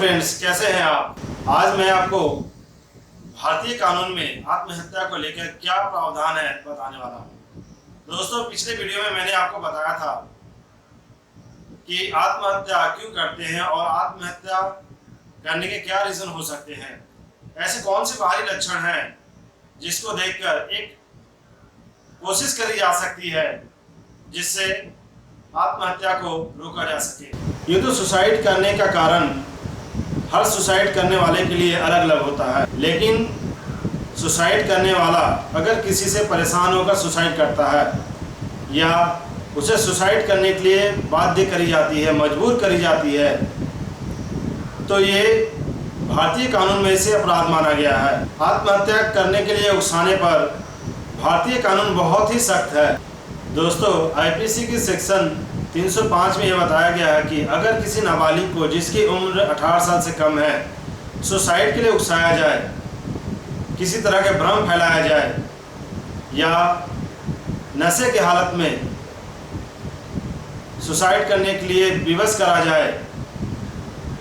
Friends, कैसे हैं आप। आज मैं आपको भारतीय कानून में आत्महत्या को लेकर क्या प्रावधान है बताने वाला हूं। दोस्तों, पिछले वीडियो में मैंने आपको बताया था कि आत्महत्या क्यों करते हैं और आत्महत्या करने के क्या रीजन हो सकते हैं। ऐसे कौन से बाहरी लक्षण हैं जिसको देखकर एक कोशिश करी जा सकती है जिससे आत्महत्या को रोका जा सके। ये तो सुसाइड करने का कारण हर सुसाइड करने वाले के लिए अलग अलग होता है, लेकिन सुसाइड करने वाला अगर किसी से परेशान होकर सुसाइड करता है या उसे सुसाइड करने के लिए बाध्य करी जाती है, मजबूर करी जाती है, तो ये भारतीय कानून में इसे अपराध माना गया है। आत्महत्या करने के लिए उकसाने पर भारतीय कानून बहुत ही सख्त है। दोस्तों, आईपीसी की सेक्शन 305 में यह बताया गया है कि अगर किसी नाबालिग को जिसकी उम्र 18 साल से कम है सुसाइड के लिए उकसाया जाए, किसी तरह के भ्रम फैलाया जाए या नशे की हालत में सुसाइड करने के लिए विवश करा जाए,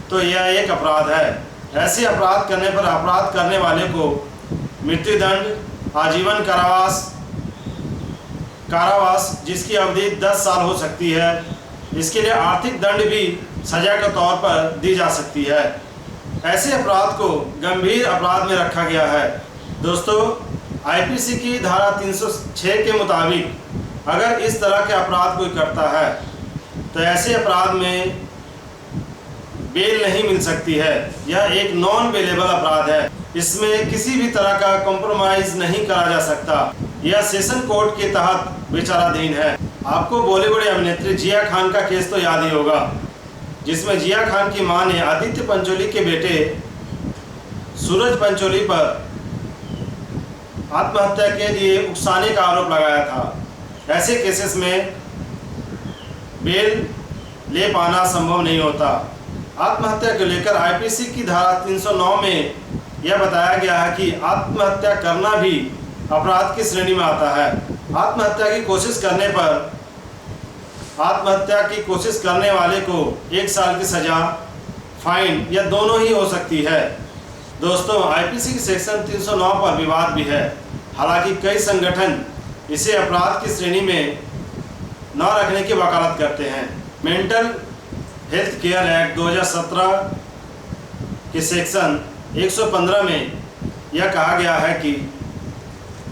तो यह एक अपराध है। ऐसे अपराध करने पर अपराध करने वाले को मृत्युदंड, आजीवन कारावास जिसकी अवधि 10 साल हो सकती है, इसके लिए आर्थिक दंड भी सजा के तौर पर दी जा सकती है। ऐसे अपराध को गंभीर अपराध में रखा गया है। दोस्तों, आईपीसी की धारा 306 के मुताबिक अगर इस तरह के अपराध कोई करता है तो ऐसे अपराध में बेल नहीं मिल सकती है। यह एक नॉन बेलेबल अपराध है। इसमें किसी भी तरह का कॉम्प्रोमाइज नहीं करा जा सकता। यह सेशन कोर्ट के तहत विचाराधीन है। आपको बॉलीवुड अभिनेत्री जिया खान का केस तो याद ही होगा, जिसमें जिया खान की मां ने आदित्य पंचोली के बेटे सूरज पंचोली पर आत्महत्या के लिए उकसाने का आरोप लगाया था। ऐसे केसेस में बेल ले पाना संभव नहीं होता। आत्महत्या को लेकर आईपीसी की धारा 309 में यह बताया गया है कि आत्महत्या करना भी अपराध की श्रेणी में आता है। आत्महत्या की कोशिश करने पर आत्महत्या की कोशिश करने वाले को 1 साल की सजा, फाइन या दोनों ही हो सकती है। दोस्तों, आईपीसी की सेक्शन 309 पर विवाद भी है। हालांकि कई संगठन इसे अपराध की श्रेणी में न रखने की वकालत करते हैं। मेंटल हेल्थ केयर एक्ट 2017 के सेक्शन 115 में यह कहा गया है कि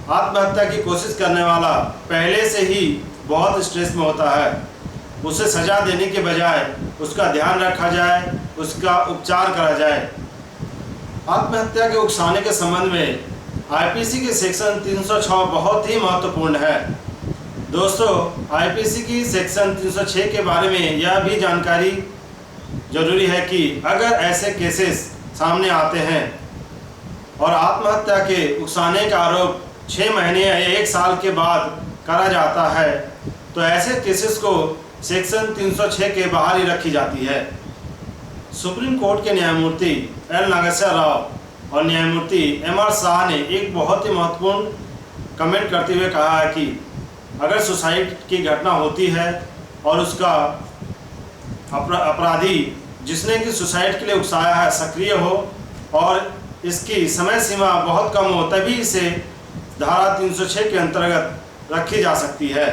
आत्महत्या की कोशिश करने वाला पहले से ही बहुत स्ट्रेस में होता है। उसे सजा देने के बजाय उसका ध्यान रखा जाए, उसका उपचार करा जाए। आत्महत्या के उकसाने के संबंध में आईपीसी के सेक्शन 306 बहुत ही महत्वपूर्ण है। दोस्तों, आईपीसी की सेक्शन 306 के बारे में यह भी जानकारी जरूरी है कि अगर ऐसे केसेस सामने आते हैं और आत्महत्या के उकसाने का आरोप 6 महीने या 1 साल के बाद करा जाता है, तो ऐसे केसेस को सेक्शन 306 के बाहर ही रखी जाती है। सुप्रीम कोर्ट के न्यायमूर्ति एल नागेश्वर राव और न्यायमूर्ति MR शाह ने एक बहुत ही महत्वपूर्ण कमेंट करते हुए कहा है कि अगर सुसाइड की घटना होती है और उसका अपराधी जिसने कि सुसाइड के लिए उकसाया है सक्रिय हो और इसकी समय सीमा बहुत कम हो, तभी इसे धारा 306 के अंतर्गत रखी जा सकती है।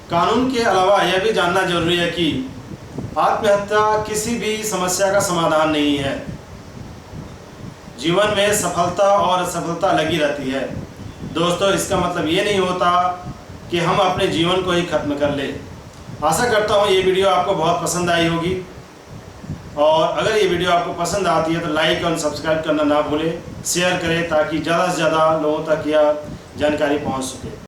कानून के अलावा यह भी जानना जरूरी है कि आत्महत्या किसी भी समस्या का समाधान नहीं है। जीवन में सफलता और असफलता लगी रहती है। दोस्तों, इसका मतलब ये नहीं होता कि हम अपने जीवन को ही खत्म कर ले। आशा करता हूँ ये वीडियो आपको बहुत पसंद आई होगी, और अगर ये वीडियो आपको पसंद आती है तो लाइक और सब्सक्राइब करना ना भूलें। शेयर करें ताकि ज़्यादा से ज़्यादा लोगों तक यह जानकारी पहुँच सके।